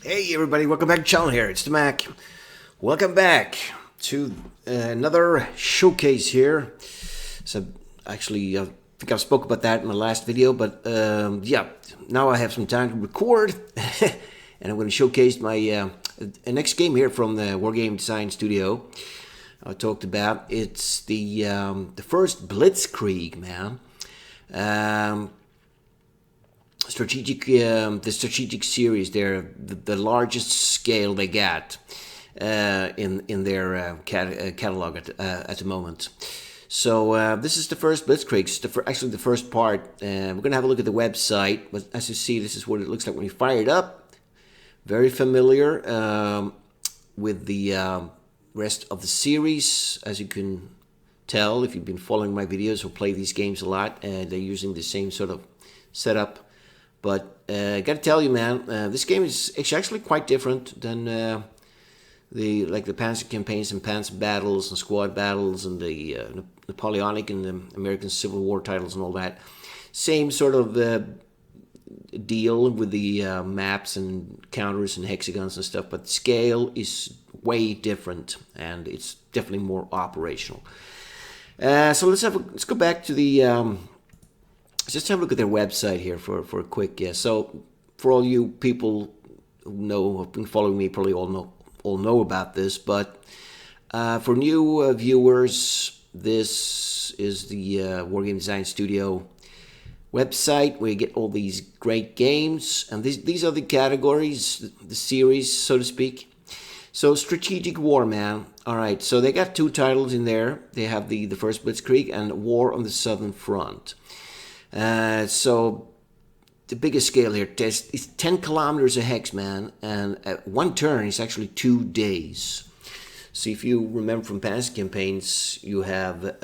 Hey everybody, welcome back to the channel here. It's the Mac. Welcome back to another showcase here. So actually, I think I spoke about that in my last video, but yeah, now I have some time to record, and I'm going to showcase my next game here from the Wargame Design Studio. I talked about it's the first Blitzkrieg, man. The strategic series, they're the largest scale they got in their catalog at the moment. So this is the first Blitzkrieg. It's actually the first part. We're gonna have a look at the website, but as you see, this is what it looks like when you fire it up. Very familiar with the rest of the series, as you can tell if you've been following my videos or play these games a lot. They're using the same sort of setup. But I gotta tell you, man, this game is actually quite different than the Panzer campaigns and Panzer battles and squad battles and the Napoleonic and the American Civil War titles and all that. Same sort of deal with the maps and counters and hexagons and stuff, but the scale is way different and it's definitely more operational. So let's go back to the. Just have a look at their website here for a quick guess. So for all you people who have been following me, probably all know about this. But for new viewers, this is the Wargame Design Studio website where you get all these great games, and these are the categories, the series, so to speak. So strategic war, man. All right. So they got two titles in there. They have the first Blitzkrieg and War on the Southern Front. So the biggest scale here is 10 kilometers a hex, man, and at one turn is actually 2 days. So if you remember from past campaigns, you have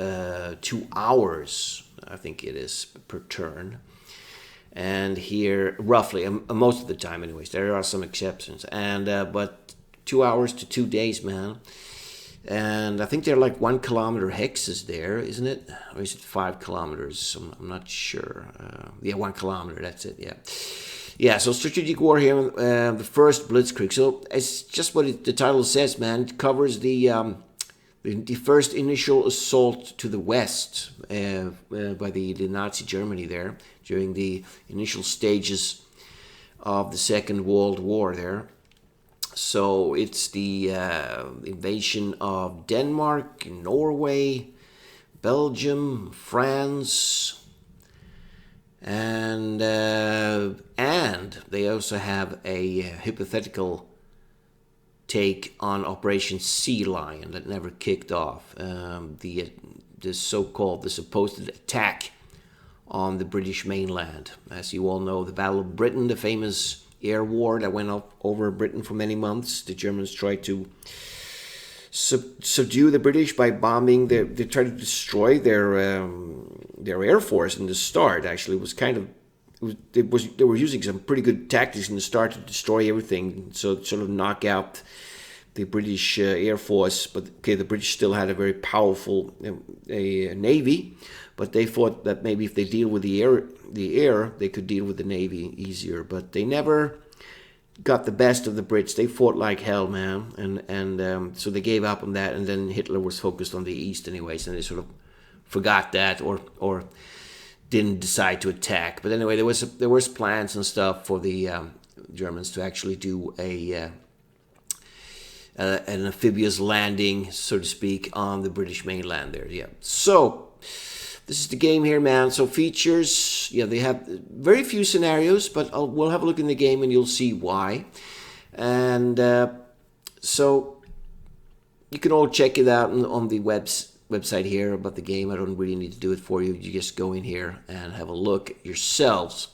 2 hours, I think it is, per turn. And here, roughly, most of the time anyways, there are some exceptions, and but 2 hours to 2 days, man. And I think they're like 1 kilometer hexes there, isn't it? Or is it 5 kilometers? I'm not sure. Yeah, 1 kilometer, that's it, yeah. Yeah, so strategic war here, the first Blitzkrieg. So it's just what the title says, man. It covers the first initial assault to the west by the Nazi Germany there during the initial stages of the Second World War there. So it's the invasion of Denmark, Norway, Belgium, France, and they also have a hypothetical take on Operation Sea Lion that never kicked off. The supposed attack on the British mainland. As you all know, the Battle of Britain, the famous air war that went over Britain for many months. The Germans tried to subdue the British by bombing. They tried to destroy their air force in the start. Actually, they were using some pretty good tactics in the start to destroy everything, so sort of knock out the British air force. But okay, the British still had a very powerful navy, but they thought that maybe if they deal with the air, they could deal with the navy easier. But they never got the best of the Brits. They fought like hell, man, and so they gave up on that. And then Hitler was focused on the east, anyways, and they sort of forgot that or didn't decide to attack. But anyway, there was plans and stuff for the Germans to actually do an amphibious landing, so to speak, on the British mainland there. Yeah. So this is the game here, man. So features, yeah, they have very few scenarios, but we'll have a look in the game and you'll see why. And so you can all check it out on the website here about the game. I don't really need to do it for you. You just go in here and have a look yourselves.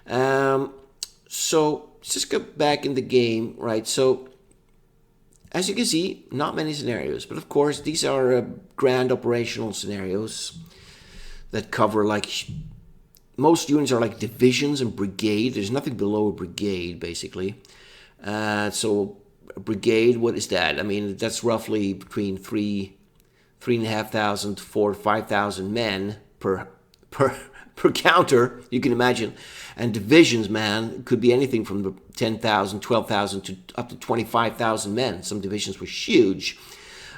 So let's just go back in the game, right? So as you can see, not many scenarios, but of course these are grand operational scenarios that cover, like, most units are like divisions and brigade. There's nothing below a brigade, basically. So a brigade, what is that? I mean, that's roughly between 3,500 to 4,000 to 5,000 men per per per counter, you can imagine. And divisions, man, could be anything from the 10,000, 12,000 to up to 25,000 men. Some divisions were huge.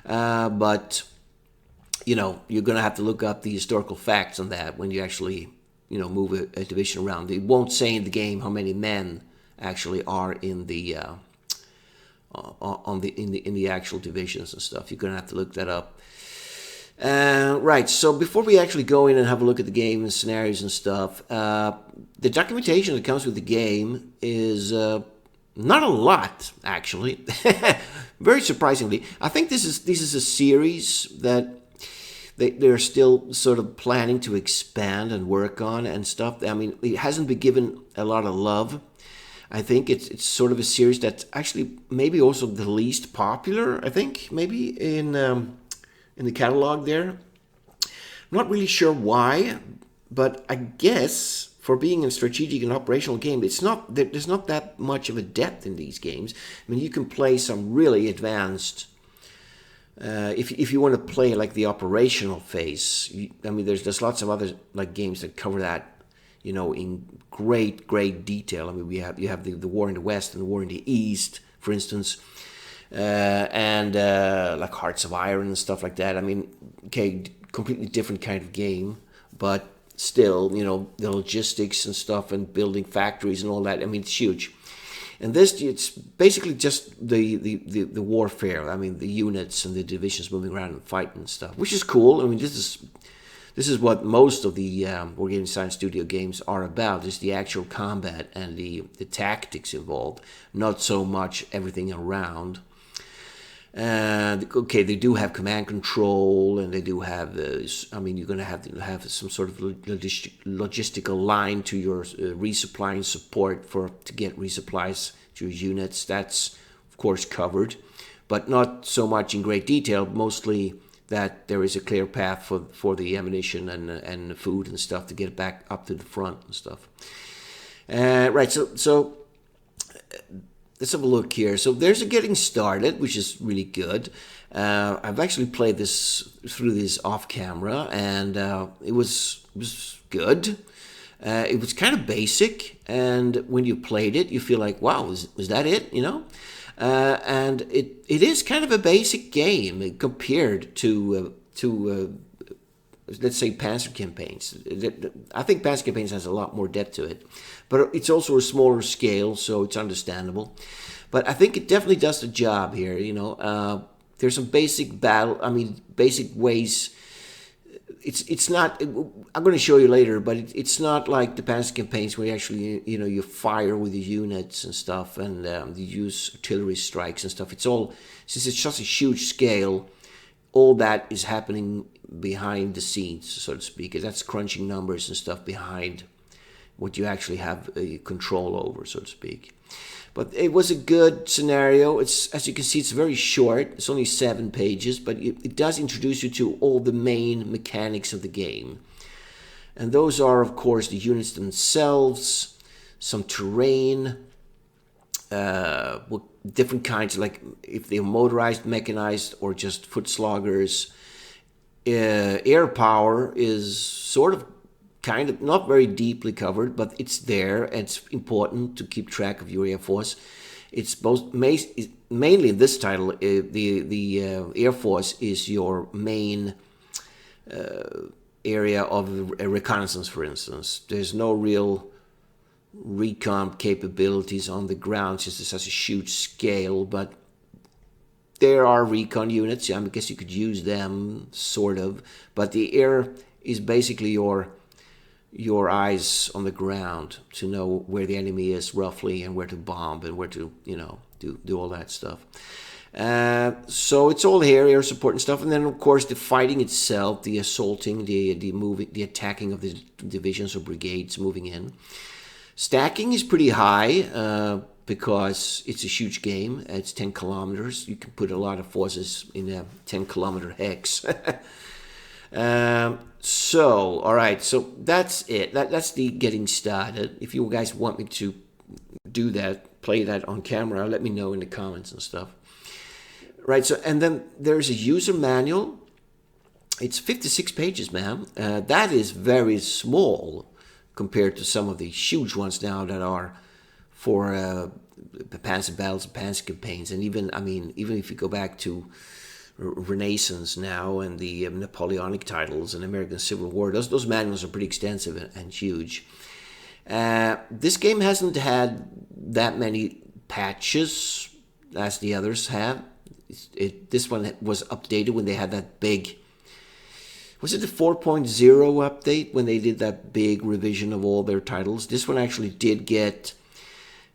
But, you're going to have to look up the historical facts on that when you actually, move a division around. It won't say in the game how many men actually are in the in the actual divisions and stuff. You're going to have to look that up. Right, so before we actually go in and have a look at the game and scenarios and stuff, the documentation that comes with the game is not a lot, actually. Very surprisingly. I think this is a series that they're still sort of planning to expand and work on and stuff. I mean, it hasn't been given a lot of love. I think it's sort of a series that's actually maybe also the least popular, I think, maybe in the catalog there. I'm not really sure why, but I guess for being a strategic and operational game, there's not that much of a depth in these games. I mean, you can play some really advanced. If you want to play like the operational phase, there's lots of other like games that cover that, in great detail. I mean, you have the war in the West and the war in the East, for instance. And like Hearts of Iron and stuff like that. I mean, okay, completely different kind of game, but still, the logistics and stuff and building factories and all that. I mean, it's huge. And this, it's basically just the warfare. I mean, the units and the divisions moving around and fighting and stuff, which is cool. I mean, this is what most of the Wargame Science Studio games are about, is the actual combat and the tactics involved, not so much everything around. Okay, they do have command control, and they do have. You're going to have some sort of logistical line to your resupply and support to get resupplies to your units. That's of course covered, but not so much in great detail. Mostly that there is a clear path for the ammunition and the food and stuff to get it back up to the front and stuff. Right. So. Let's have a look here. So there's a getting started, which is really good. I've actually played through this off camera, and it was good. It was kind of basic, and when you played it, you feel like, wow, was that it? And it is kind of a basic game compared to let's say Panzer campaigns. I think Panzer campaigns has a lot more depth to it, but it's also a smaller scale, so it's understandable. But I think it definitely does the job here. There's some basic basic ways. It's not. I'm going to show you later, but it's not like the Panzer campaigns where you actually you fire with the units and stuff, and you use artillery strikes and stuff. It's all, since it's such a huge scale, all that is happening behind the scenes, so to speak. That's crunching numbers and stuff behind what you actually have control over, so to speak. But it was a good scenario. It's, as you can see, it's very short. It's only 7 pages, but it does introduce you to all the main mechanics of the game. And those are, of course, the units themselves, some terrain, different kinds, like if they're motorized, mechanized, or just foot sloggers. Air power is sort of kind of not very deeply covered, but it's there, and it's important to keep track of your air force. It's mainly in this title, the air force is your main area of reconnaissance, for instance. There's no real recon capabilities on the ground since it's such a huge scale, but there are recon units. I guess you could use them, sort of. But the air is basically your eyes on the ground to know where the enemy is roughly and where to bomb and where to, do all that stuff. So it's all here, air support and stuff. And then, of course, the fighting itself, the assaulting, the moving, the attacking of the divisions or brigades moving in. Stacking is pretty high, because it's a huge game. It's 10 kilometers. You can put a lot of forces in a 10-kilometer hex. So, all right. So that's it. That's the getting started. If you guys want me to do that, play that on camera, let me know in the comments and stuff. Right. So, and then there's a user manual. It's 56 pages, man. That is very small compared to some of the huge ones now that are for Panzer battles and Panzer campaigns. And even, I mean, even if you go back to Renaissance now and the Napoleonic titles and American Civil War, those manuals are pretty extensive and huge. This game hasn't had that many patches as the others have. This one was updated when they had that big. Was it the 4.0 update when they did that big revision of all their titles? This one actually did get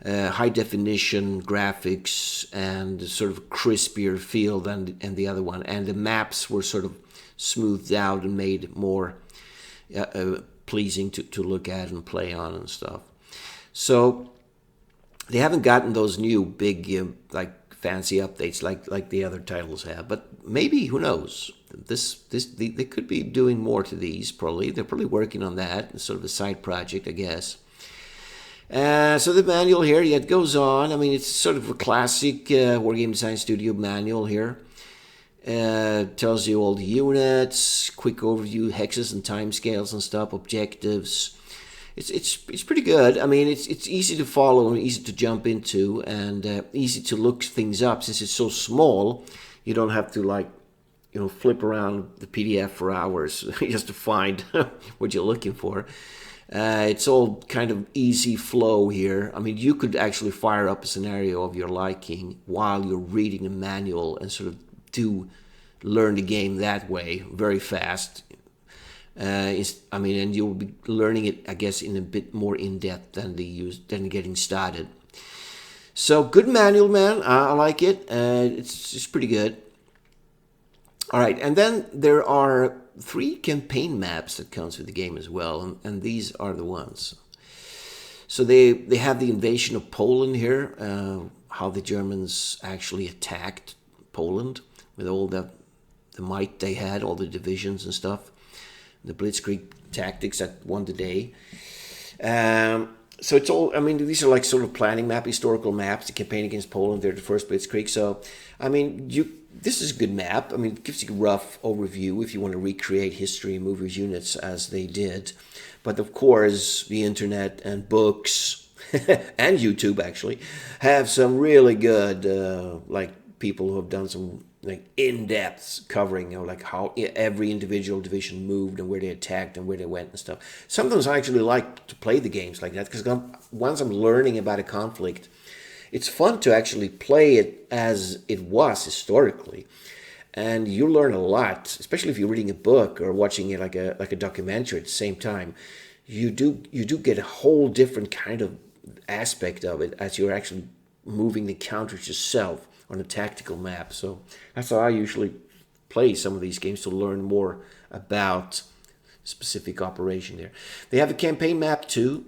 high definition graphics and sort of crispier feel than the other one, and the maps were sort of smoothed out and made more pleasing to look at and play on and stuff. So they haven't gotten those new big like fancy updates like the other titles have, but maybe, who knows? They could be doing more to these. Probably they're probably working on that. It's sort of a side project, I guess. So the manual here, yeah, it goes on. I mean, it's sort of a classic Wargame Design Studio manual here. Tells you all the units, quick overview, hexes and timescales and stuff, objectives. It's pretty good. I mean, it's easy to follow and easy to jump into, and easy to look things up. Since it's so small, you don't have to flip around the PDF for hours just to find what you're looking for. It's all kind of easy flow here. I mean, you could actually fire up a scenario of your liking while you're reading the manual and sort of learn the game that way very fast. And you'll be learning it, I guess, in a bit more in depth than getting started. So good manual, man. I like it. It's pretty good. All right, and then there are 3 campaign maps that comes with the game as well, and these are the ones. So they have the invasion of Poland here, how the Germans actually attacked Poland with all the might they had, all the divisions and stuff, the Blitzkrieg tactics that won the day. So it's all, I mean, these are like sort of planning map, historical maps. The campaign against Poland, they're the first Blitzkrieg. So, I mean, this is a good map. I mean, it gives you a rough overview if you want to recreate history and move your units as they did. But of course, the internet and books and YouTube actually have some really good, people who have done some in-depth covering, like how every individual division moved and where they attacked and where they went and stuff. Sometimes I actually like to play the games like that because once I'm learning about a conflict, it's fun to actually play it as it was historically, and you learn a lot, especially if you're reading a book or watching it like a documentary at the same time. You do get a whole different kind of aspect of it as you're actually moving the counters yourself on a tactical map. So that's how I usually play some of these games, to learn more about specific operation there. They have a campaign map too.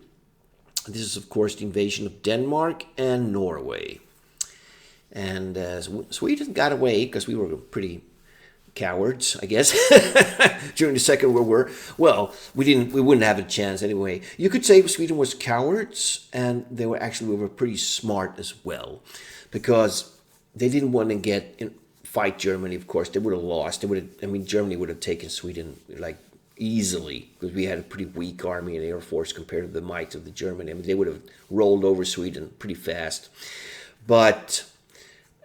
This is, of course, the invasion of Denmark and Norway. And Sweden got away because we were pretty cowards, I guess, during the Second World War. Well, we wouldn't have a chance anyway. You could say Sweden was cowards, and we were pretty smart as well, because they didn't want to fight Germany. Of course, they would have lost. Germany would have taken Sweden easily, because we had a pretty weak army and air force compared to the might of the German. I mean, they would have rolled over Sweden pretty fast. But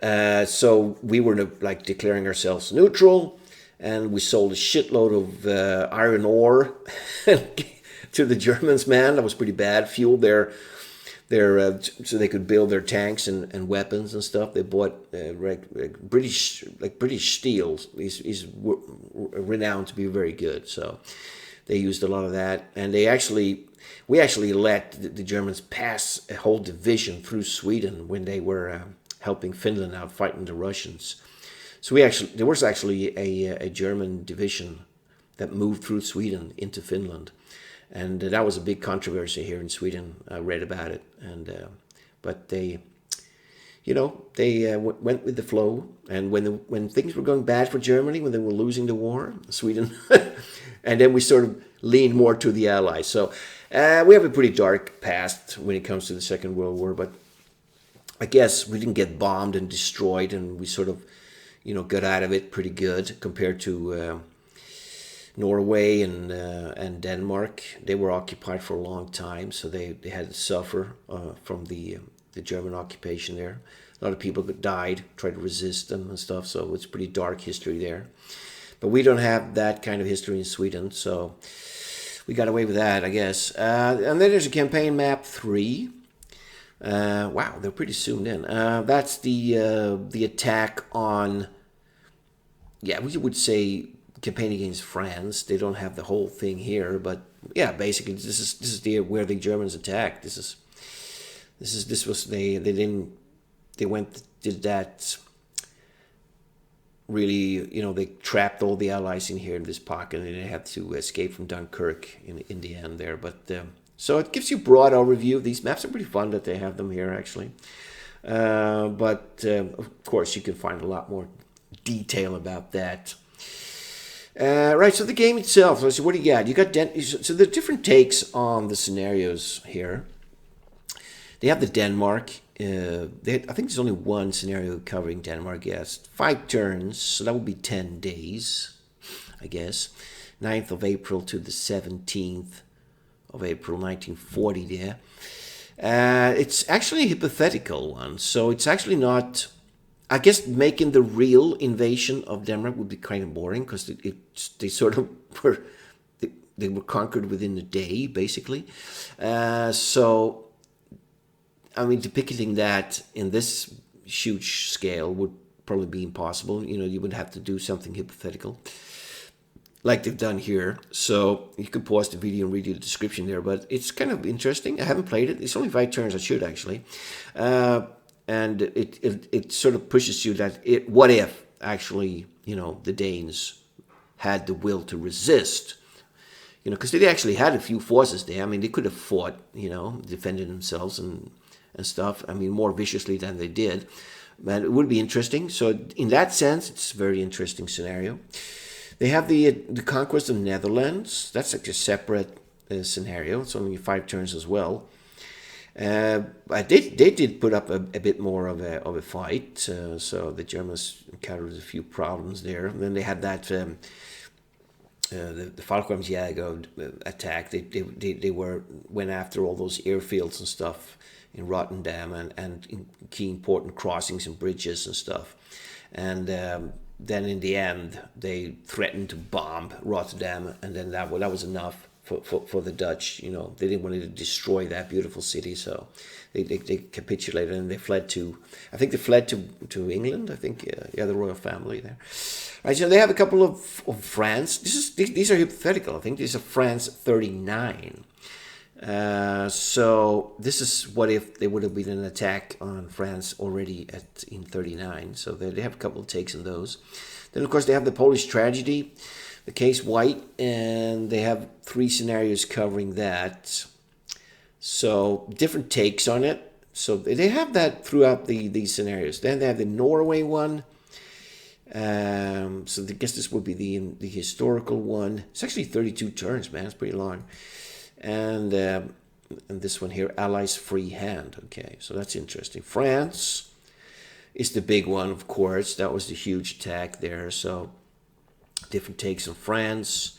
so we were declaring ourselves neutral, and we sold a shitload of iron ore to the Germans. Man, that was pretty bad. Fueled their so they could build their tanks and weapons and stuff. They bought British steel is renowned to be very good. So they used a lot of that, and we actually let the Germans pass a whole division through Sweden when they were helping Finland out fighting the Russians. So there was actually a German division that moved through Sweden into Finland. And that was a big controversy here in Sweden. I read about it, but they went with the flow. And when things were going bad for Germany, when they were losing the war, Sweden, and then we sort of leaned more to the Allies. So we have a pretty dark past when it comes to the Second World War. But I guess we didn't get bombed and destroyed, and we sort of, got out of it pretty good compared to Norway and Denmark, they were occupied for a long time, so they had to suffer from the German occupation there. A lot of people died, tried to resist them and stuff, so it's pretty dark history there. But we don't have that kind of history in Sweden, so we got away with that, I guess. And then there's a campaign map 3. Wow, they're pretty zoomed in. That's the attack on, yeah, we would say campaign against France. They don't have the whole thing here, but yeah, basically this is where the Germans attacked. This was they did that really, they trapped all the allies in here in this pocket, and they had to escape from Dunkirk in the end there. But so it gives you a broad overview. These maps are pretty fun that they have them here, actually. But of course, you can find a lot more detail about that. Right, so the game itself. So what do you got? You got so the different takes on the scenarios here. They have the Denmark. I think there's only one scenario covering Denmark. Yes, 5 turns, so that would be 10 days, I guess. 9th of April to the 17th of April, 1940. There. It's actually a hypothetical one, so it's actually not. I guess making the real invasion of Denmark would be kind of boring because they sort of were they were conquered within a day, basically. So, I mean, depicting that in this huge scale would probably be impossible. You would have to do something hypothetical, like they've done here. So you could pause the video and read the description there, but it's kind of interesting. I haven't played it. It's only 5 turns. I should actually. And it sort of pushes you that what if actually the Danes had the will to resist, because they actually had a few forces there. I mean, they could have fought, defended themselves and stuff. I mean, more viciously than they did, but it would be interesting. So in that sense, it's a very interesting scenario. They have the conquest of Netherlands. That's like a separate scenario. It's only 5 turns as well. But they did put up a bit more of a fight, so the Germans encountered a few problems there. And then they had that the Fallskärmsjäger attack. They went after all those airfields and stuff in Rotterdam and in key important crossings and bridges and stuff. And then in the end, they threatened to bomb Rotterdam, and then that was enough. For the Dutch, they didn't want to destroy that beautiful city, so they capitulated and they fled to, I think they fled to England. I think the royal family there. Right, so they have a couple of France. These are hypothetical. I think these are France 39. So this is what if there would have been an attack on France already in 39. So they have a couple of takes on those. Then of course they have the Polish tragedy. The case White, and they have 3 scenarios covering that. So different takes on it. So they have that throughout these scenarios. Then they have the Norway one. So I guess this would be the historical one. It's actually 32 turns, man. It's pretty long. And this one here, Allies Free Hand. Okay, so that's interesting. France is the big one, of course. That was the huge attack there. So different takes on France.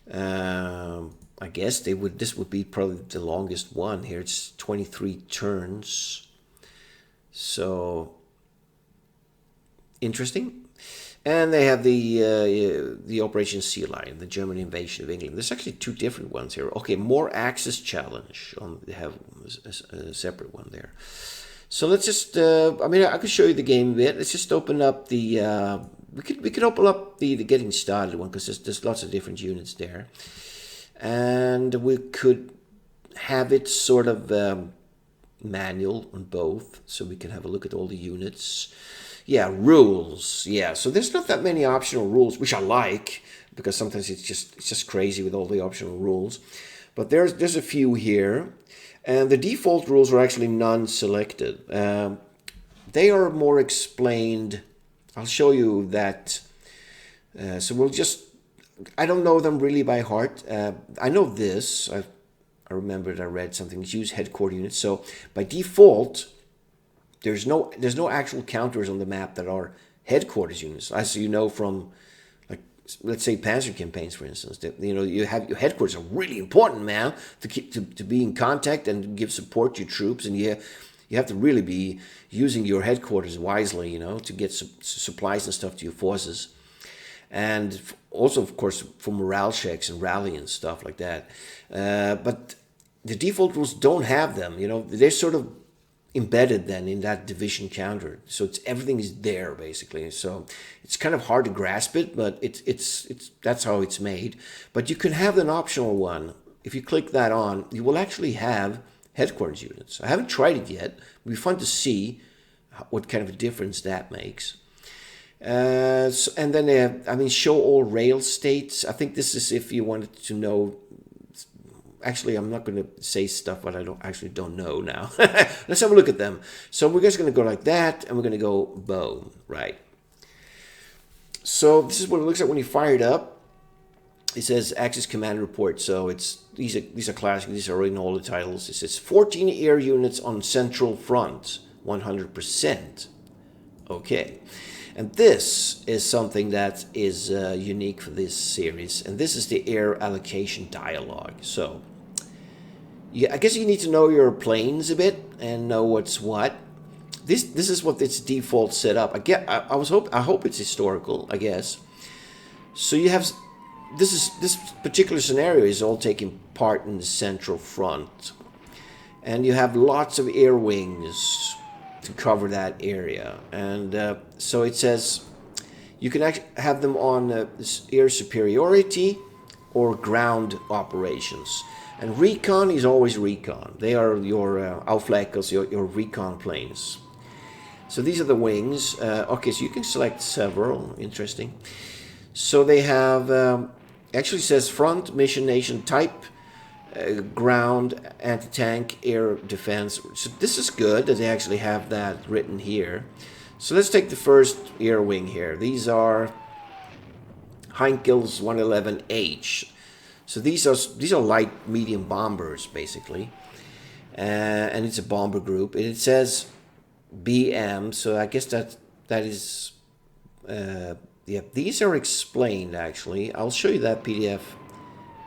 I guess this would be probably the longest one here. It's 23 turns. So interesting. And they have the Operation Sea Lion, the German invasion of England. There's actually 2 different ones here. Okay, more Axis challenge. They have a separate one there. So let's just. I could show you the game a bit. Let's just open up the. We could open up the getting started one because there's lots of different units there, and we could have it sort of manual on both, so we can have a look at all the units. Yeah, rules. Yeah, so there's not that many optional rules, which I like because sometimes it's just crazy with all the optional rules. But there's a few here, and the default rules are actually non-selected. They are more explained. I'll show you that. So we'll just. I don't know them really by heart. I know this. I remembered I read something. Use headquarter units. So by default, there's no actual counters on the map that are headquarters units. As you know from like let's say Panzer campaigns, for instance. That, you know, you have your headquarters are really important, man, to keep to be in contact and give support to your troops, and you have to really be using your headquarters wisely, you know, to get supplies and stuff to your forces, and also, of course, for morale checks and rally and stuff like that. But the default rules don't have them. You know, they're sort of embedded then in that division counter, so everything is there basically. So it's kind of hard to grasp it, but it's that's how it's made. But you can have an optional one. If you click that on, you will actually have headquarters units. I haven't tried it yet. It'll be fun to see what kind of a difference that makes. And then they have, I mean, show all rail states. I think this is if you wanted to know. Actually, I'm not going to say stuff what I don't know now. Let's have a look at them. So we're just going to go like that, and we're going to go boom, right? So this is what it looks like when you fire it up. It says Axis Command Report. So these are classic. These are already in all the titles. It says 14 air units on Central Front, 100%. Okay. And this is something that is unique for this series. And this is the air allocation dialogue. So yeah, I guess you need to know your planes a bit and know what's what. This is what its default setup. I hope it's historical, I guess. So you have this particular scenario is all taking part in the Central Front, and you have lots of air wings to cover that area. And so it says you can actually have them on air superiority or ground operations. And recon is always recon. They are your Aufleckers, your recon planes. So these are the wings. Okay, so you can select several. Interesting. So they have, actually says front, mission, nation, type, ground, anti-tank, air defense. So this is good that they actually have that written here. So let's take the first air wing here. These are Heinkel's 111H. So these are light medium bombers basically, and it's a bomber group. And it says BM, so I guess that is yeah. These are explained actually. I'll show you that PDF.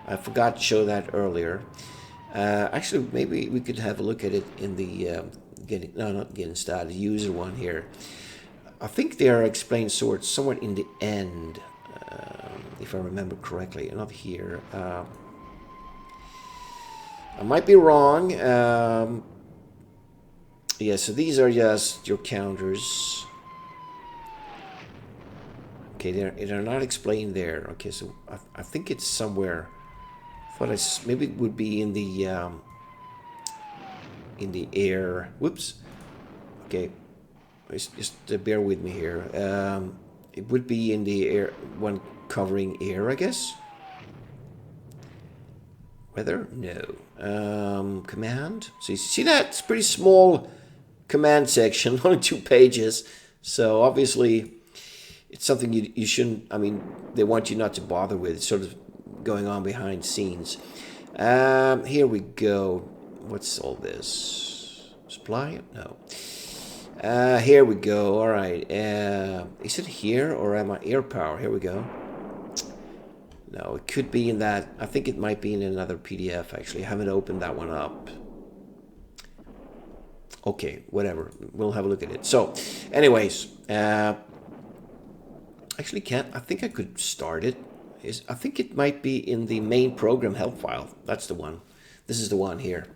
I forgot to show that earlier. Actually, maybe we could have a look at it in the not getting started, user one here. I think they are explained somewhere in the end. If I remember correctly, not here. I might be wrong. Yeah, so these are just your counters. Okay, they're not explained there. Okay, so I think it's somewhere. I thought maybe it would be in the air. Whoops. Okay, just bear with me here. It would be in the air one covering air, I guess. Weather? No. Command? So you see that? It's a pretty small command section, only 2 pages. So obviously it's something you shouldn't, I mean, they want you not to bother with. It's sort of going on behind scenes. Here we go. What's all this? Supply? No. Here we go. All right. Is it here or am I air power? Here we go. No, it could be in that. I think it might be in another PDF actually. I haven't opened that one up. Okay, whatever. We'll have a look at it. So, anyways, actually can't. I think I could start it. I think it might be in the main program help file. That's the one. This is the one here.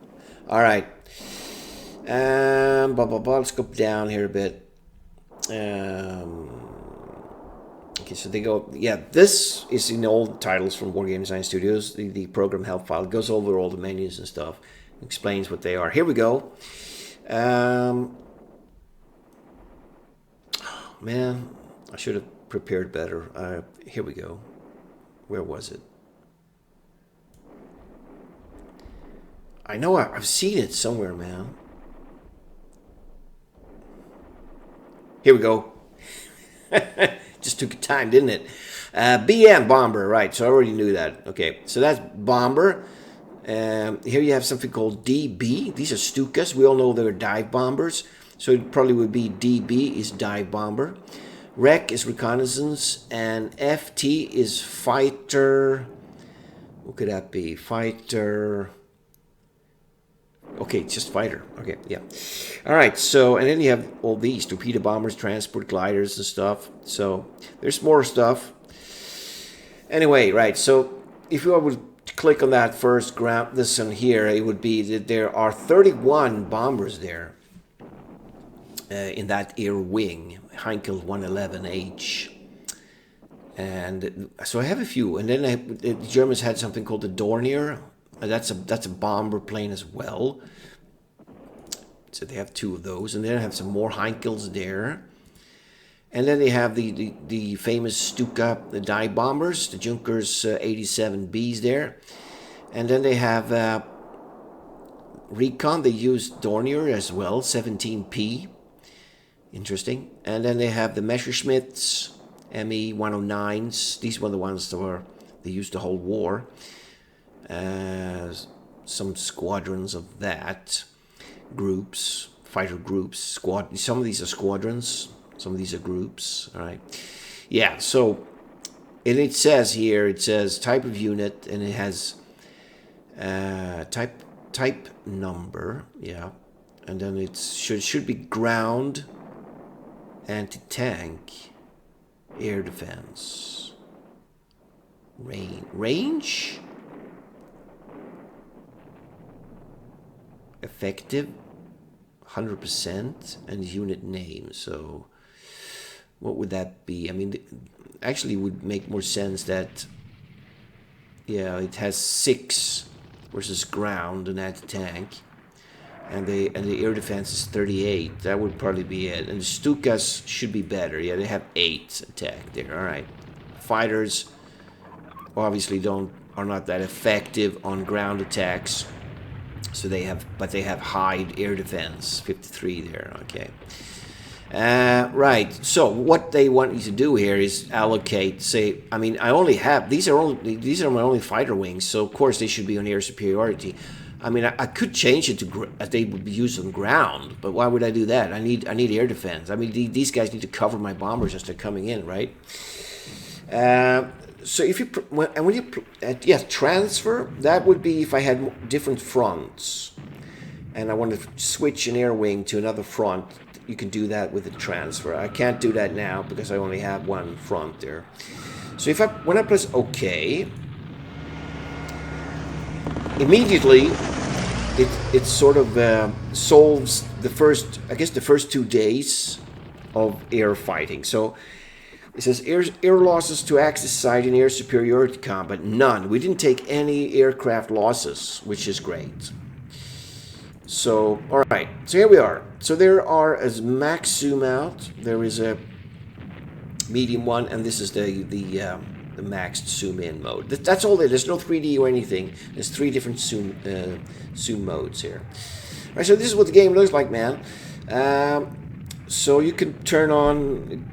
All right. Let's go down here a bit. Okay, so they go. Yeah, this is in old titles from Wargame Design Studios. The program help file goes over all the menus and stuff, explains what they are. Here we go. Man, I should have prepared better. Here we go. Where was it? I know I've seen it somewhere, man. Here we go. Just took time, didn't it? BM, bomber, right. So I already knew that. Okay, so that's bomber. Here you have something called DB. These are Stukas. We all know they're dive bombers. So it probably would be DB is dive bomber. Rec is reconnaissance, and FT is fighter. What could that be? Fighter. Okay, it's just fighter. Okay, yeah. All right, so, and then you have all these torpedo bombers, transport gliders and stuff. So there's more stuff. Anyway, right, so if you would click on that first ground, this one here, it would be that there are 31 bombers there in that air wing, Heinkel 111H. And so I have a few, and then the Germans had something called the Dornier. That's a bomber plane as well. So they have 2 of those, and then I have some more Heinkels there. And then they have the famous Stuka, the dive bombers, the Junkers 87Bs there. And then they have Recon, they use Dornier as well, 17P. Interesting. And then they have the Messerschmitts, ME 109s. These were the ones that they used the whole war. Some squadrons of that. Groups, fighter groups, some of these are squadrons, some of these are groups. All right, yeah. So, and it says here, it says type of unit, and it has type number, yeah, and then it should be ground, anti-tank, air defense, range, effective 100%, and unit name. So what would that be? I mean, actually it would make more sense that, yeah, it has 6 versus ground and anti-tank, and the air defense is 38. That would probably be it. And the Stukas should be better. Yeah, they have 8 attack there. All right, fighters obviously are not that effective on ground attacks. So they have high air defense, 53 there. Okay, right. So what they want you to do here is allocate. Say, I mean, I only have these are my only fighter wings. So of course they should be on air superiority. I mean, I could change it to they would be used on ground, but why would I do that? I need air defense. I mean, these guys need to cover my bombers as they're coming in, right? So if you transfer, that would be if I had different fronts and I want to switch an air wing to another front. You can do that with a transfer. I can't do that now because I only have one front there. So when I press OK, immediately it sort of solves the first 2 days of air fighting. So it says air losses to Axis side in air superiority combat, none. We didn't take any aircraft losses, which is great. So, all right. So here we are. So there are, as max zoom out, there is a medium one, and this is the maxed zoom in mode. That's all there. There's no 3D or anything. There's 3 different zoom modes here. All right. So this is what the game looks like, man. So you can turn on.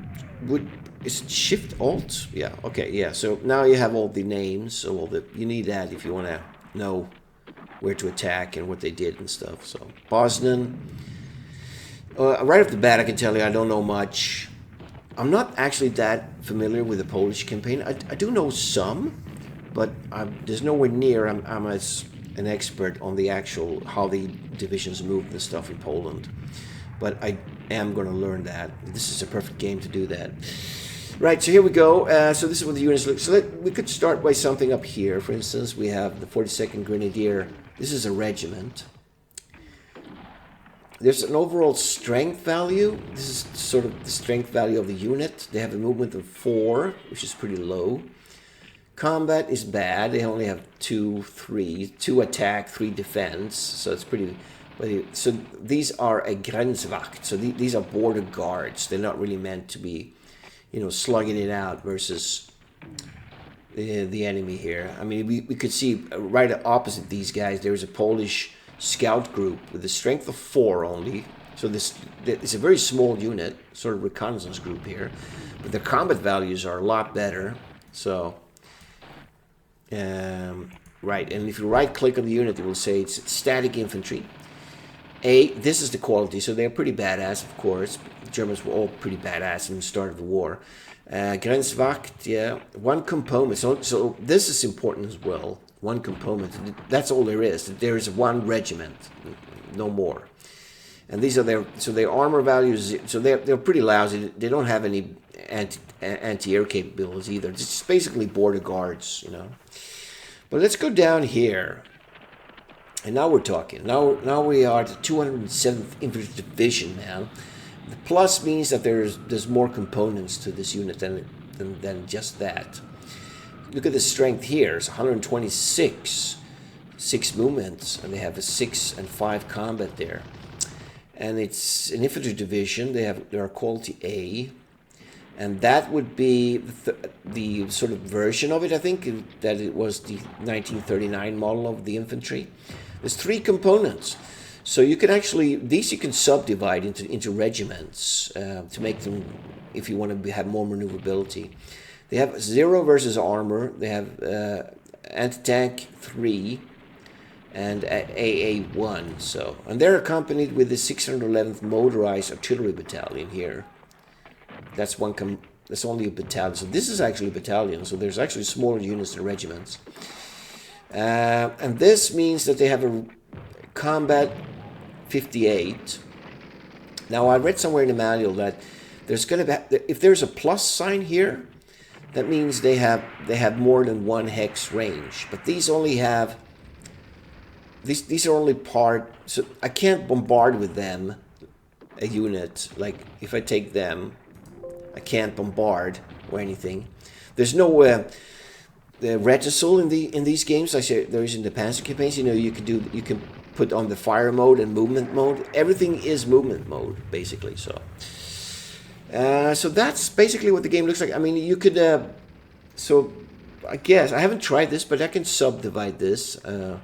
Is it Shift Alt? Yeah. Okay. Yeah. So now you have all the names. So you need that if you want to know where to attack and what they did and stuff. So Bosnian. Right off the bat, I can tell you I don't know much. I'm not actually that familiar with the Polish campaign. I do know some, but there's nowhere near I'm as an expert on the actual how the divisions moved and stuff in Poland. But I am going to learn that. This is a perfect game to do that. Right, so here we go. So this is what the units look. So we could start by something up here. For instance, we have the 42nd Grenadier. This is a regiment. There's an overall strength value. This is sort of the strength value of the unit. They have a movement of 4, which is pretty low. Combat is bad. They only have 2 attack, 3 defense. So it's pretty... So these are a Grenzwacht. So these are border guards. They're not really meant to be, slugging it out versus the enemy here. I mean, we could see right opposite these guys, there's a Polish scout group with a strength of 4 only. So it's a very small unit, sort of reconnaissance group here. But the combat values are a lot better. So, right. And if you right-click on the unit, it will say it's static infantry. This is the quality, so they're pretty badass, of course. Germans were all pretty badass in the start of the war. Grenzwacht, yeah, one component. So this is important as well. One component. That's all there is. There is one regiment, no more. And these are their armor values. So they're pretty lousy. They don't have any anti-air capabilities either. It's just basically border guards, you know. But let's go down here. And now we're talking. Now we are at the 207th Infantry Division now. The plus means that there's more components to this unit than just that. Look at the strength here. It's 126. 6 movements. And they have a 6 and 5 combat there. And it's an infantry division. They are quality A. And that would be the sort of version of it, I think, that it was the 1939 model of the infantry. There's 3 components. So you can actually, these you can subdivide into regiments to make them, if you want to have more maneuverability. They have 0 versus armor. They have anti-tank 3 and AA1. So, and they're accompanied with the 611th Motorized Artillery Battalion here. That's that's only a battalion. So this is actually a battalion. So there's actually smaller units than regiments. And this means that they have a combat 58. Now I read somewhere in the manual that there's going to be, if there's a plus sign here, that means they have more than 1 hex range. But these only have, these are only part. So I can't bombard with them a unit. Like if I take them, I can't bombard or anything. There's no the reticule in these games. I say there is in the Panzer campaigns. You know, you can put on the fire mode and movement mode. Everything is movement mode basically. So so that's basically what the game looks like. I mean, you could so I guess I haven't tried this, but I can subdivide this, and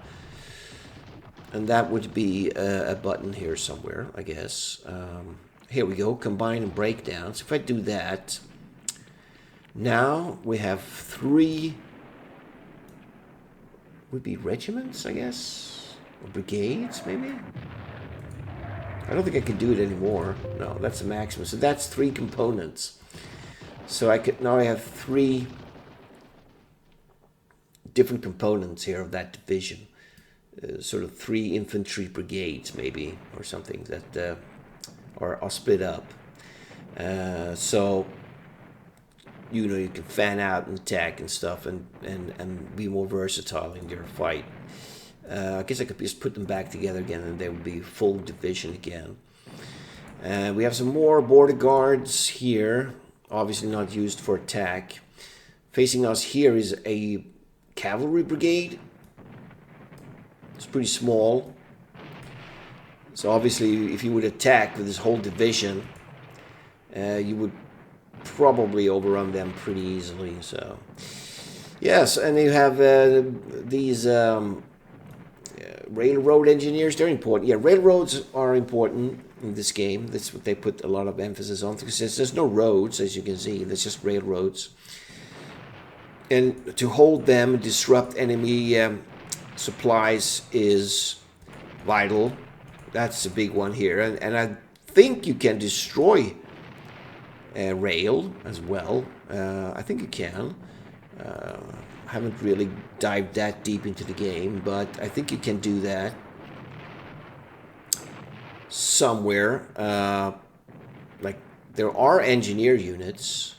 that would be a button here somewhere, I guess. Here we go, combine and breakdown. So if I do that, now we have 3, would be regiments, I guess, or brigades, maybe. I don't think I can do it anymore. No, that's the maximum. So that's 3 components. So now I have 3 different components here of that division. Sort of 3 infantry brigades, maybe, or something that are split up. So you know, you can fan out and attack and stuff, and be more versatile in your fight. I guess I could just put them back together again, and they would be full division again. We have some more border guards here, obviously not used for attack. Facing us here is a cavalry brigade. It's pretty small. So obviously, if you would attack with this whole division, you would probably overrun them pretty easily. So yes, and you have these railroad engineers. They're important. Yeah, railroads are important in this game. That's what they put a lot of emphasis on, because there's no roads, as you can see. There's just railroads, and to hold them and disrupt enemy supplies is vital. That's a big one here, and I think you can destroy rail as well. I think you can. I haven't really dived that deep into the game, but I think you can do that somewhere. Like there are engineer units.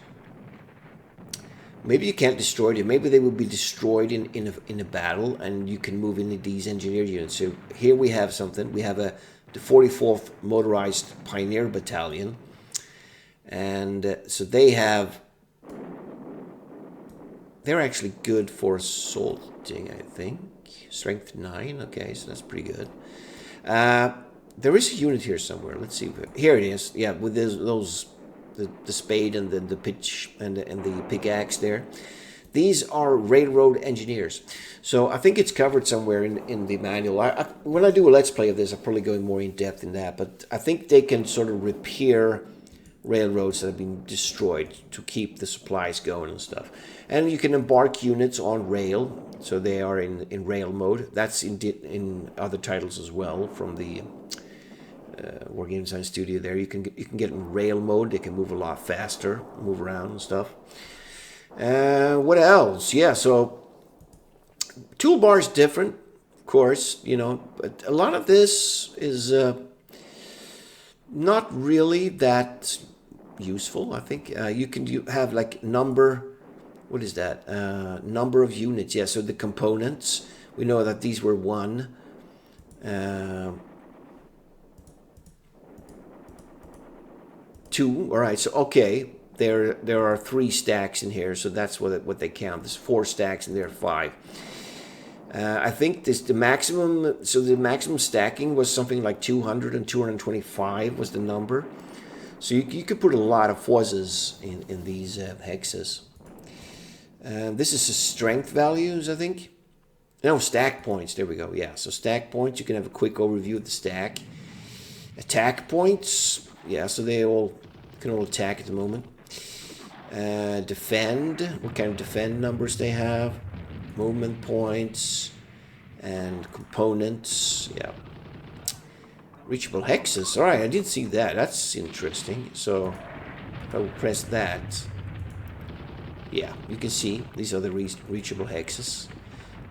Maybe you can't destroy them. Maybe they will be destroyed in a battle, and you can move into these engineer units. So here we have something. We have the 44th Motorized Pioneer Battalion, and so they're actually good for assaulting, I think. Strength 9. Okay, so that's pretty good. There is a unit here somewhere. Let's see. Here it is. Yeah, with the spade and the pitch and the pickaxe there. These are railroad engineers. So I think it's covered somewhere in the manual. When I do a let's play of this, I'm probably going more in depth in that. But I think they can sort of repair railroads that have been destroyed to keep the supplies going and stuff. And you can embark units on rail, so they are in rail mode. That's in other titles as well from the Wargame Design Studio there. You can get in rail mode. They can move a lot faster, move around and stuff. What else? Yeah, so toolbar is different, of course, you know, but a lot of this is not really that useful. I think you can have like number. What is that? Number of units. Yeah, so the components. We know that these were 1. 2. All right. So okay, there are 3 stacks in here. So that's what they count. There's 4 stacks and there are 5. I think the maximum. So the maximum stacking was something like 200 and 225 was the number. So you could put a lot of forces in these hexes. This is the strength values, I think. No, stack points. There we go. Yeah, so stack points. You can have a quick overview of the stack. Attack points. Yeah, so they can all attack at the moment. Defend. What kind of defend numbers they have. Movement points. And components. Yeah. Reachable hexes. Alright, I did see that. That's interesting. So, if I will press that. Yeah, you can see. These are the reachable hexes.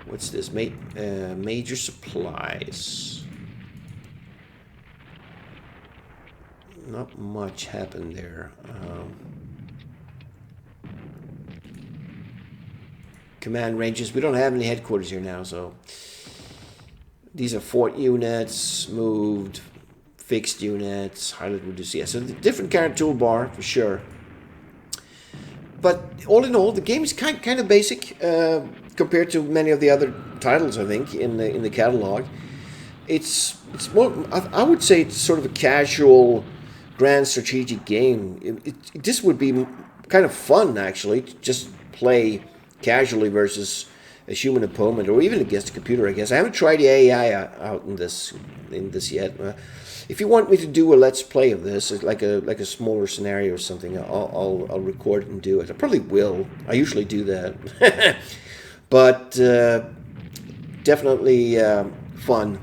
What's this? Major supplies. Not much happened there. Command ranges. We don't have any headquarters here now, so these are fort units, moved, fixed units, highlight reduced. Yeah, so the different kind of toolbar for sure. But all in all, the game is kind of basic compared to many of the other titles, I think, in the catalog. It's more, I would say it's sort of a casual, grand strategic game. This would be kind of fun, actually, to just play casually versus a human opponent, or even against a computer, I guess. I haven't tried the AI out in this yet. If you want me to do a let's play of this, like a smaller scenario or something, I'll record it and do it. I probably will. I usually do that. But definitely fun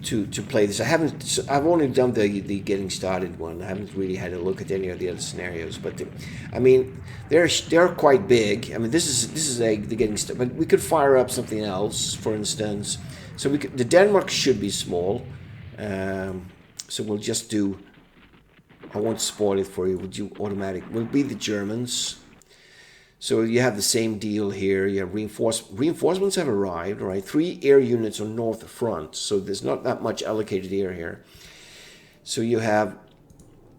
to play this. I've only done the getting started one. I haven't really had a look at any of the other scenarios. But I mean, they're quite big. I mean, this is the getting started. But we could fire up something else, for instance. So the Denmark should be small. So we'll just do. I won't spoil it for you. We'll do automatic. We'll be the Germans. So you have the same deal here. You have reinforcements have arrived, right? 3 air units on north front, so there's not that much allocated air here. So you have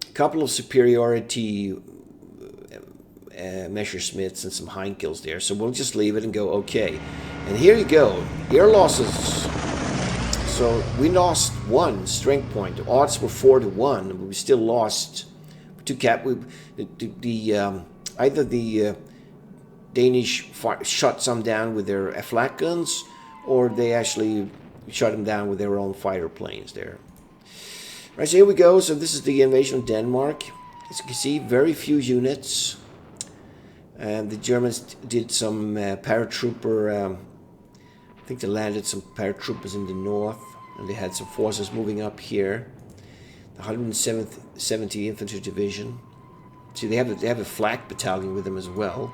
a couple of superiority Messerschmitts and some Heinkels there. So we'll just leave it and go okay. And here you go, air losses. So we lost 1 strength point. The odds were 4-1, but we still lost 2 cap. Either the Danish shot some down with their flak guns, or they actually shot them down with their own fighter planes there. Right, so here we go. So this is the invasion of Denmark. As you can see, very few units. And the Germans did some paratrooper. I think they landed some paratroopers in the north, and they had some forces moving up here. The 170th Infantry Division. See, they have a flak battalion with them as well.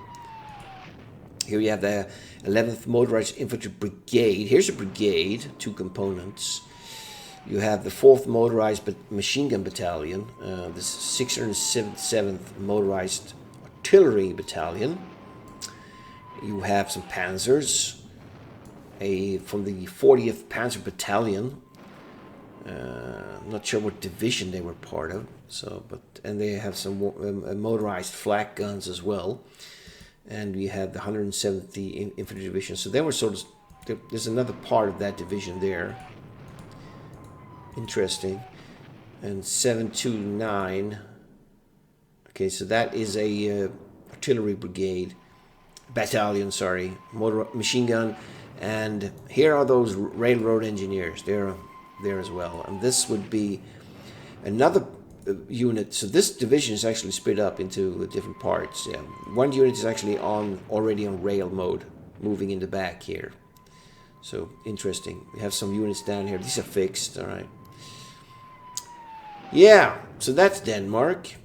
Here you have the 11th Motorized Infantry Brigade. Here's a brigade, 2 components. You have the 4th Motorized Machine Gun Battalion, the 677th Motorized Artillery Battalion. You have some panzers, from the 40th Panzer Battalion. I'm not sure what division they were part of. And they have some motorized flak guns as well. And we have the 170th Infantry Division. So they were there's another part of that division there. Interesting. And 729. Okay, so that is a artillery brigade. Battalion, sorry. Machine gun. And here are those railroad engineers. They're there as well. And this would be another unit. So this division is actually split up into different parts. Yeah, 1 unit is actually already on rail mode, moving in the back here. So interesting. We have some units down here. These are fixed. All right. Yeah, so that's Denmark.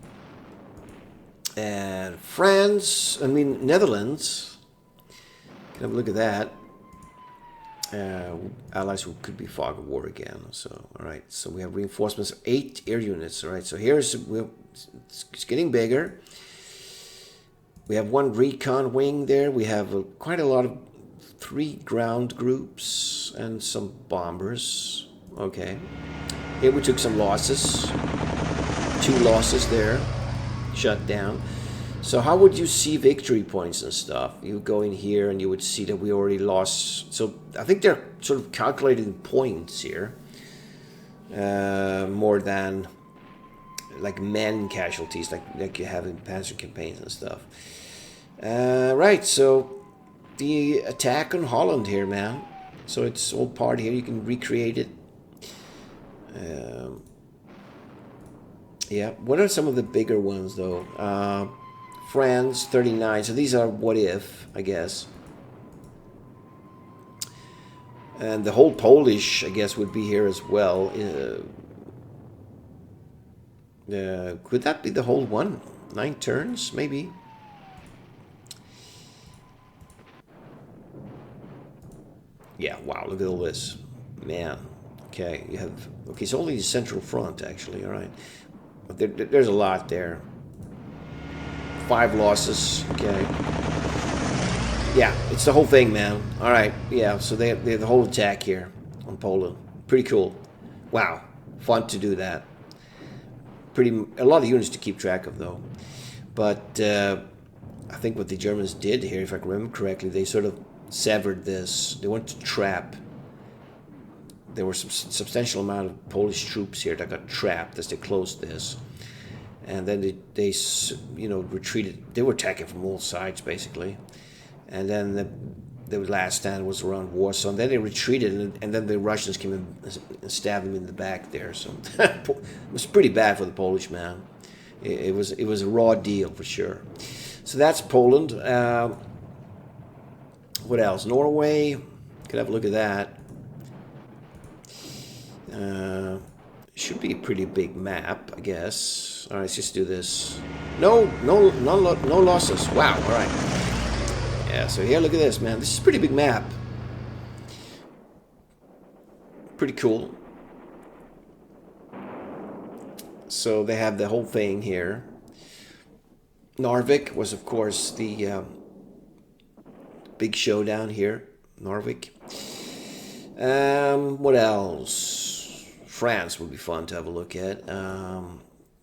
And France, I mean, Netherlands. Can have a look at that. Allies who could be fog of war again. So, all right. So we have reinforcements of 8 air units. All right. So it's getting bigger. We have 1 recon wing there. We have quite a lot of 3 ground groups and some bombers. Okay. Here we took some losses. 2 losses there. Shut down. So how would you see victory points and stuff? You go in here and you would see that we already lost. So I think they're sort of calculating points here. More than like men casualties like you have in Panzer campaigns and stuff. Right, so the attack on Holland here, man. So it's all part here. You can recreate it. Yeah, what are some of the bigger ones though? France 39. So these are what if, I guess. And the whole Polish, I guess, would be here as well. Could that be the whole one? 9 turns, maybe. Yeah, wow, look at all this. Man. Okay, you have... Okay, so only the Central Front, actually, all right. But there's a lot there. 5 losses, okay. Yeah, it's the whole thing, man. All right, yeah, so they have the whole attack here on Poland. Pretty cool. Wow, fun to do that. A lot of units to keep track of, though. But I think what the Germans did here, if I can remember correctly, they sort of severed this. They wanted to trap. There were some substantial amount of Polish troops here that got trapped as they closed this. And then they you know, retreated. They were attacking from all sides, basically. And then the last stand was around Warsaw. And then they retreated, and then the Russians came in and stabbed them in the back there. So it was pretty bad for the Polish, man. It was a raw deal, for sure. So that's Poland. What else? Norway. Could have a look at that. Should be a pretty big map, I guess. All right, let's just do this. No losses. Wow. All right. Yeah. So here, look at this, man. This is a pretty big map. Pretty cool. So they have the whole thing here. Narvik was, of course, the big showdown here. Narvik. What else? France would be fun to have a look at.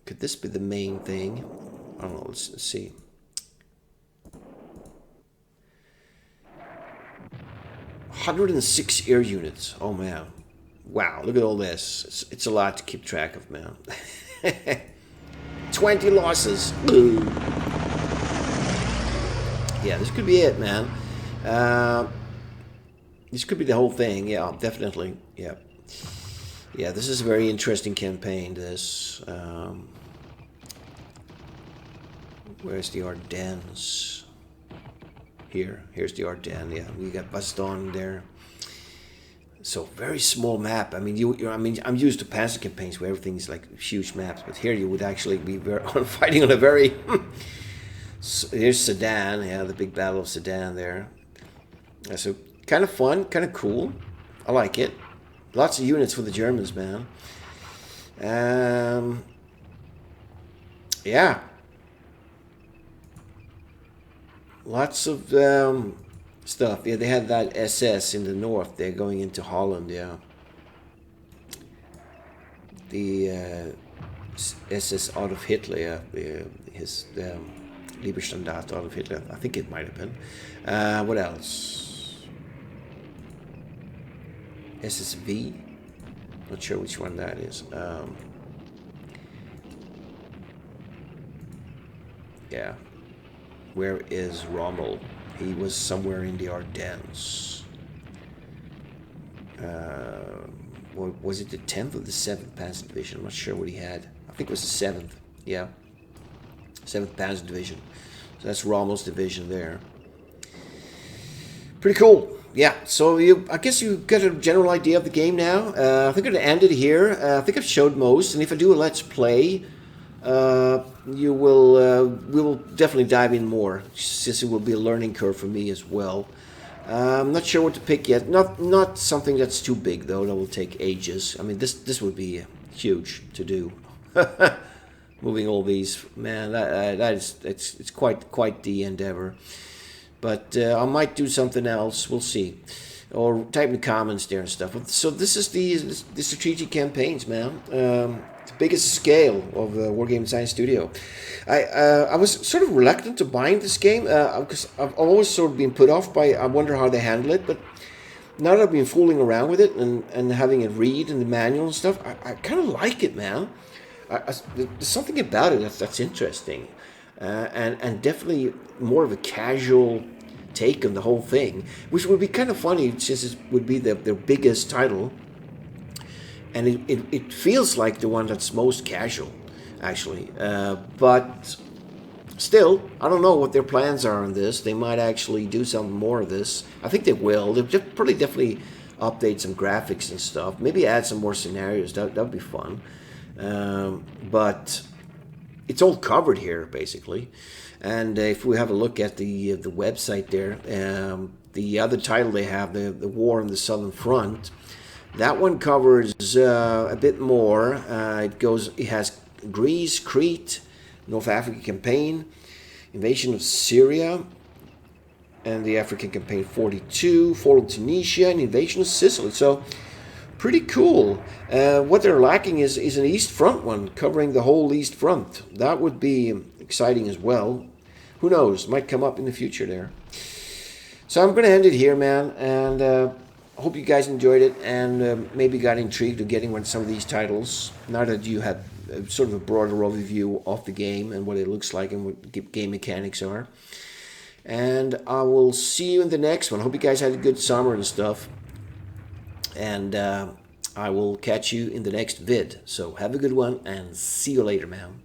Could this be the main thing? I don't know. Let's see. "106 air units. Oh man, wow! Look at all this. It's a lot to keep track of, man. 20 losses. Ooh. Yeah, this could be it, man. This could be the whole thing. Yeah, definitely. Yeah. Yeah, this is a very interesting campaign, this. Where's the Ardennes? Here's the Ardennes, yeah. We got Baston there. So, very small map. I mean, I'm used to Panzer campaigns where everything's like huge maps, but here you would actually be fighting on a very... Here's Sedan, yeah, the big Battle of Sedan there. So, kind of fun, kind of cool. I like it. Lots of units for the Germans, man. Yeah. Lots of stuff. Yeah, they had that SS in the north. They're going into Holland, yeah. The SS Adolf Hitler, yeah. His Lieberstandarte Adolf Hitler. I think it might have been. What else? SSV, not sure which one that is. Yeah, where is Rommel? He was somewhere in the Ardennes. Was it the 10th or the 7th Panzer Division? I'm not sure what he had. I think it was the 7th. Yeah, 7th Panzer Division. So that's Rommel's division there. Pretty cool. yeah, so I guess you got a general idea of the game now. I think I'm gonna end it here. I think I've showed most, and if I do a let's play, we will definitely dive in more, since it will be a learning curve for me as well. I'm not sure what to pick yet. Not something that's too big though. That will take ages. I mean, this would be huge to do. Moving all these, man, that is it's quite the endeavor. But I might do something else. We'll see. Or type in the comments there and stuff. So this is the strategic campaigns, man. The biggest scale of the Wargame Design Studio. I was sort of reluctant to buying this game because I've always sort of been put off by. I wonder how they handle it, but now that I've been fooling around with it and having it read in the manual and stuff, I kind of like it, man. There's something about it that's interesting, and definitely more of a casual take on the whole thing, which would be kind of funny since it would be their biggest title, and it feels like the one that's most casual, actually. But still, I don't know what their plans are on this. They might actually do some more of this. I think they will. They'll probably definitely update some graphics and stuff. Maybe add some more scenarios. That'd be fun. But it's all covered here, basically. And if we have a look at the website there, the other title they have, the War on the Southern Front, that one covers a bit more. It has Greece, Crete, North African campaign, invasion of Syria, and the African campaign 42, fall of Tunisia, and invasion of Sicily. So pretty cool. What they're lacking is an East Front one covering the whole East Front. That would be exciting as well. Who knows? Might come up in the future there. So I'm going to end it here, man, and I hope you guys enjoyed it and maybe got intrigued of getting some of these titles. Now that you have sort of a broader overview of the game and what it looks like and what game mechanics are. And I will see you in the next one. Hope you guys had a good summer and stuff. And I will catch you in the next vid. So have a good one and see you later, man.